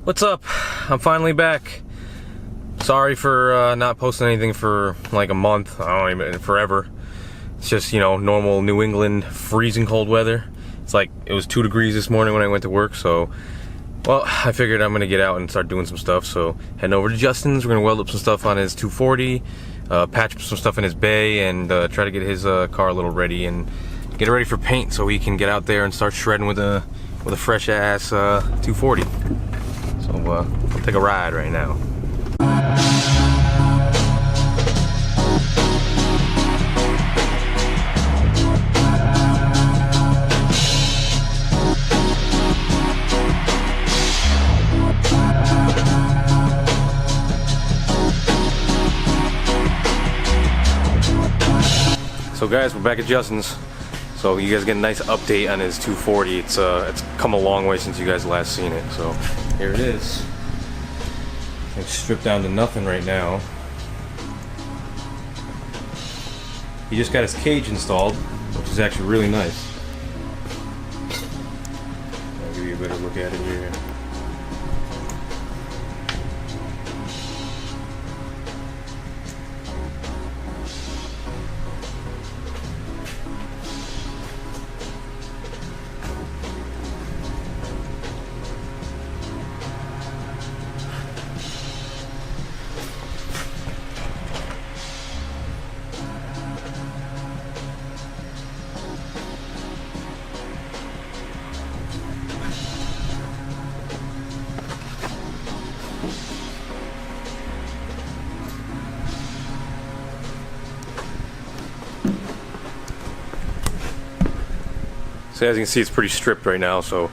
What's up? I'm finally back. Sorry for not posting anything for like a month. I don't even, forever. It's just, you know, normal New England freezing cold weather. It's like, it was 2 degrees this morning when I went to work, so, well, I figured I'm gonna get out and start doing some stuff. So, heading over to Justin's, we're gonna weld up some stuff on his 240, patch some stuff in his bay, and try to get his car a little ready and get it ready for paint so he can get out there and start shredding with a fresh ass 240. So we'll take a ride right now. So guys, we're back at Justin's. So you guys get a nice update on his 240. It's come a long way since you guys last seen it. So here it is. It's stripped down to nothing right now. He just got his cage installed, which is actually really nice. I'll give you a better look at it here. So as you can see, it's pretty stripped right now, so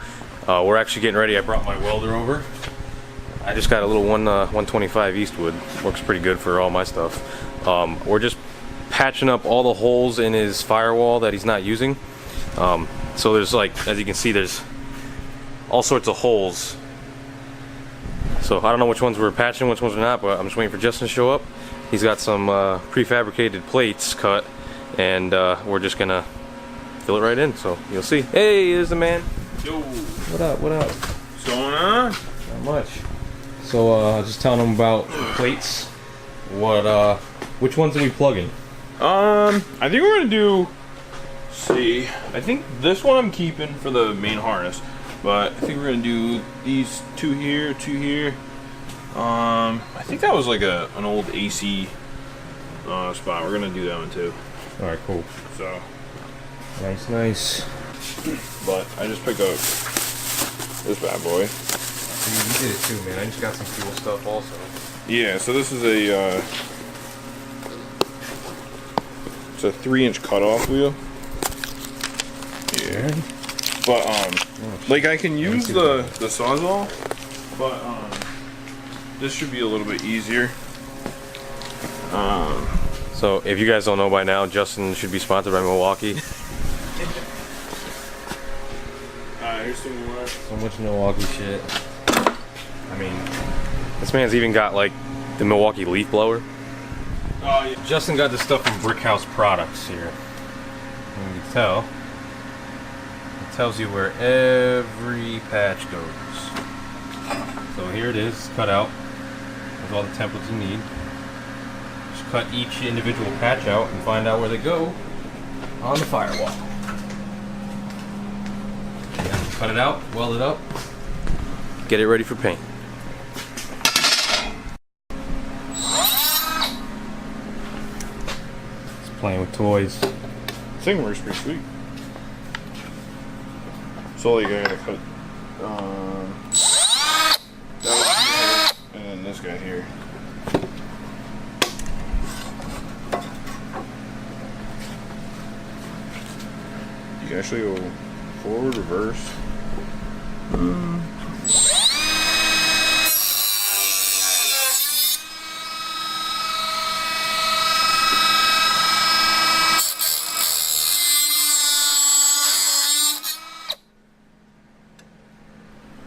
we're actually getting ready. I brought my welder over. I just got a little 125 Eastwood. Works pretty good for all my stuff. We're just patching up all the holes in his firewall that he's not using. So there's, like, as you can see, there's all sorts of holes. So I don't know which ones we're patching, which ones we're not, but I'm just waiting for Justin to show up. He's got some prefabricated plates cut, and we're just gonna fill it right in, so you'll see. Hey, there's the man. Yo. What up, what up? What's going on? Not much. So just telling him about the plates. Which ones are we plugging? I think we're gonna do, see, I think this one I'm keeping for the main harness, but I think we're gonna do these two here. I think that was like an old AC spot. We're gonna do that one too. Alright, cool. So Nice. but I just picked up this bad boy. You did it too, man. I just got some fuel stuff also. Yeah, so this is a it's a 3-inch cutoff wheel. Yeah. But like I can use the Sawzall, but this should be a little bit easier. So if you guys don't know by now, Justin should be sponsored by Milwaukee. Here's some more. So much Milwaukee shit. I mean, this man's even got like the Milwaukee leaf blower. Oh yeah. Justin got this stuff from Brickhouse Products here. And you can tell. It tells you where every patch goes. So here it is, cut out. There's all the templates you need. Just cut each individual patch out and find out where they go on the firewall. Cut it out, weld it up, get it ready for paint. It's playing with toys. This thing works pretty sweet. So like I gotta cut that one here, and then this guy here. You can actually go forward, reverse.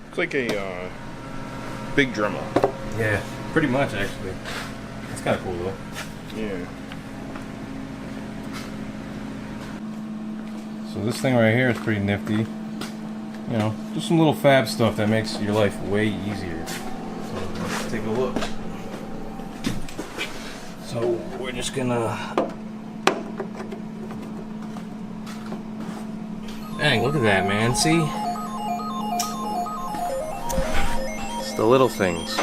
Looks like a big Dremel. Yeah, pretty much actually. It's kind of cool though. Yeah. So this thing right here is pretty nifty. You know, just some little fab stuff that makes your life way easier. So let's take a look. So we're just gonna... Dang, look at that, man. See? It's the little things.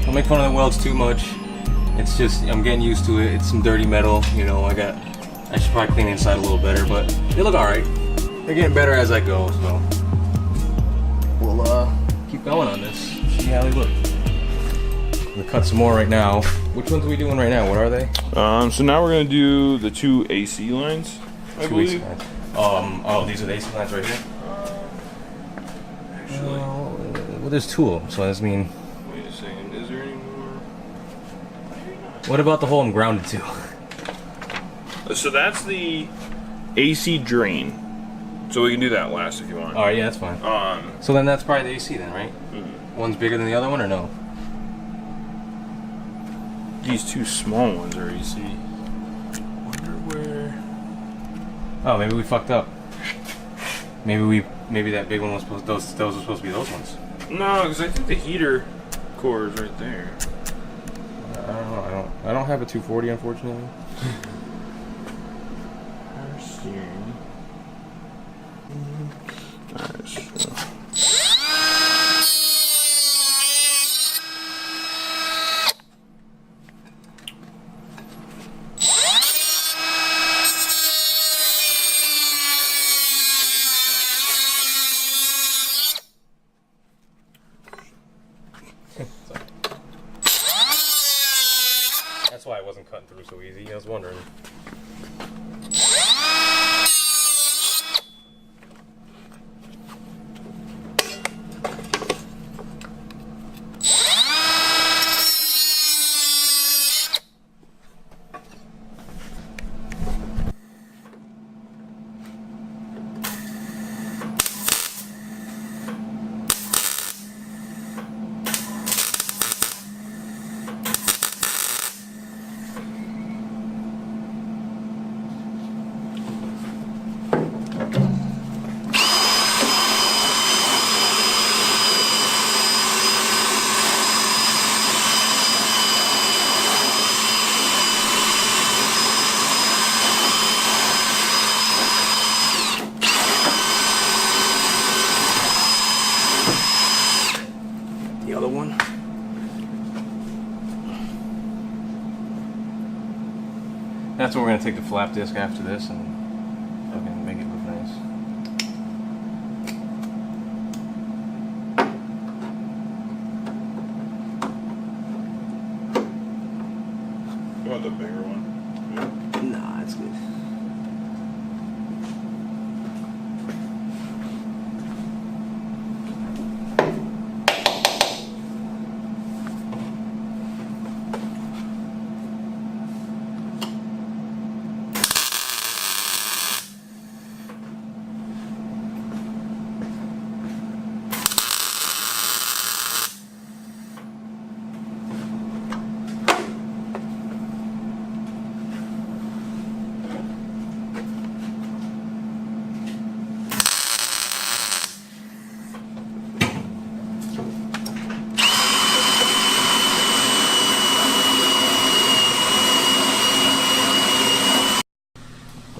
Don't make fun of the welds too much. It's just, I'm getting used to it. It's some dirty metal, you know. I should probably clean the inside a little better, but they look alright. They're getting better as I go, so we'll keep going on this. See how they look. I'm gonna cut some more right now. Which ones are we doing right now? What are they? So now we're gonna do the 2 AC lines, I believe. AC lines. Oh, these are the AC lines right here? Actually. Well, there's 2 of them, so that means... Wait a second, is there any more? What about the hole I'm grounded to? So that's the AC drain. So we can do that last if you want. Alright, yeah, that's fine. So then that's probably the AC then, right? One's bigger than the other one, or no? These 2 small ones are AC. Wonder where... Oh, maybe we fucked up. Maybe that big one was supposed... Those were supposed to be those ones. No, because I think the heater core is right there. I don't know. I don't have a 240, unfortunately. Power steering. Alright, so... That's why I wasn't cutting through so easy. I was wondering. The other one. That's where we're gonna take the flap disc after this and fucking make it look nice. You want the bigger one? Nah, it's good.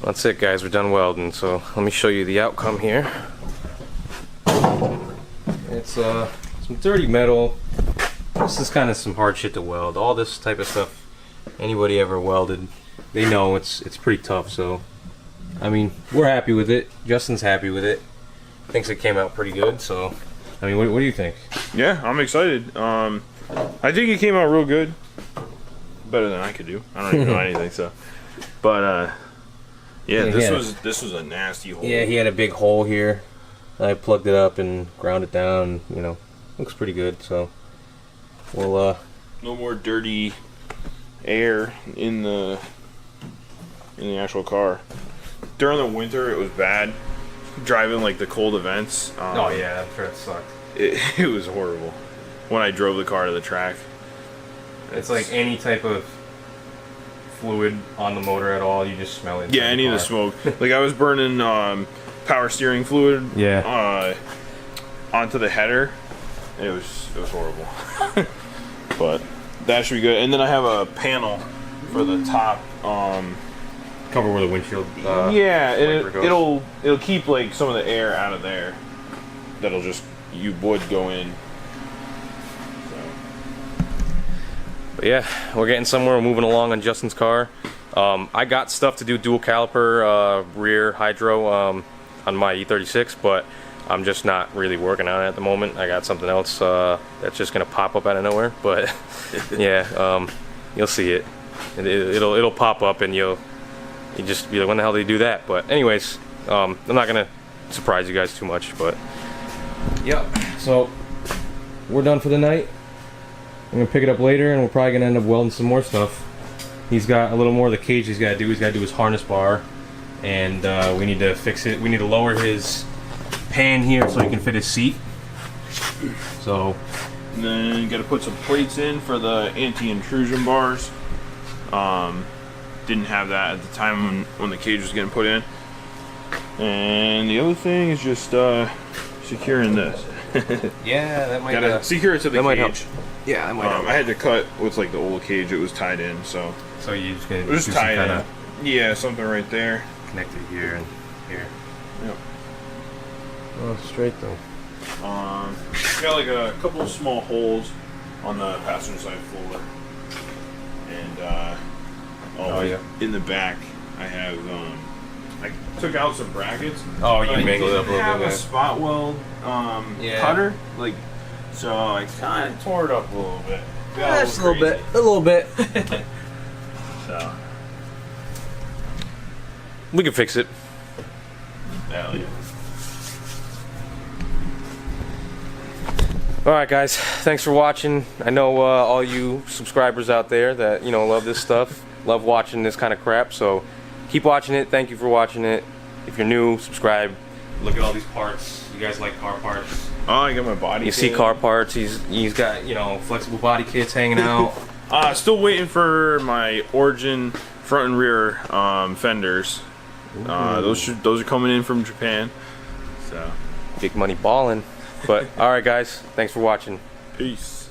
That's it, guys. We're done welding. So let me show you the outcome here. It's some dirty metal. This is kind of some hard shit to weld. All this type of stuff, anybody ever welded, they know it's pretty tough. So, I mean, we're happy with it. Justin's happy with it. Thinks it came out pretty good. So, I mean, what do you think? Yeah, I'm excited. I think it came out real good. Better than I could do. I don't even know anything. So, but yeah, this was a nasty hole. Yeah, he had a big hole here. I plugged it up and ground it down. You know, looks pretty good. So we'll no more dirty air in the actual car. During the winter, it was bad driving like the cold events. Oh yeah, I'm sure it sucked. It was horrible when I drove the car to the track. It's like any type of fluid on the motor at all, you just smell it. Yeah, any of the smoke. Like I was burning power steering fluid. Yeah. Onto the header. It was horrible. But that should be good. And then I have a panel for the top. Cover where the windshield. Yeah, it'll keep like some of the air out of there. That'll just you would go in. But yeah, we're getting somewhere. We're moving along on Justin's car. I got stuff to do dual caliper rear hydro on my E36, but I'm just not really working on it at the moment. I got something else that's just gonna pop up out of nowhere. But yeah, you'll see it. It'll pop up, and you just be like, when the hell did he do that? But anyways, I'm not gonna surprise you guys too much. But yeah, so we're done for the night. I'm gonna pick it up later, and we're probably gonna end up welding some more stuff. He's got a little more of the cage he's gotta do. He's gotta do his harness bar, and we need to fix it. We need to lower his pan here so he can fit his seat. So, and then you gotta put some plates in for the anti-intrusion bars. Didn't have that at the time when the cage was getting put in. And the other thing is just securing this. Yeah, that might gotta secure it to the cage. Help. Yeah, that might help. I had to cut with like the old cage; it was tied in. So you just gonna just tie it in. Yeah, something right there. Connect it here and here. Yep. Oh, straight though. Got like a couple of small holes on the passenger side floor, and in the back I have I took out some brackets. Oh, you mangled it up a little bit. I have a spot weld cutter, like, so I kind of tore it up a little bit. Just a little bit. So we can fix it. hell yeah. Alright guys, thanks for watching. I know all you subscribers out there that, love this stuff, love watching this kind of crap, so keep watching it. Thank you for watching it. If you're new, subscribe. Look at all these parts. You guys like car parts? Oh, I got my body kit. See car parts. He's got, flexible body kits hanging out. Still waiting for my Origin front and rear fenders. Those are coming in from Japan. So big money balling. But alright guys, thanks for watching. Peace.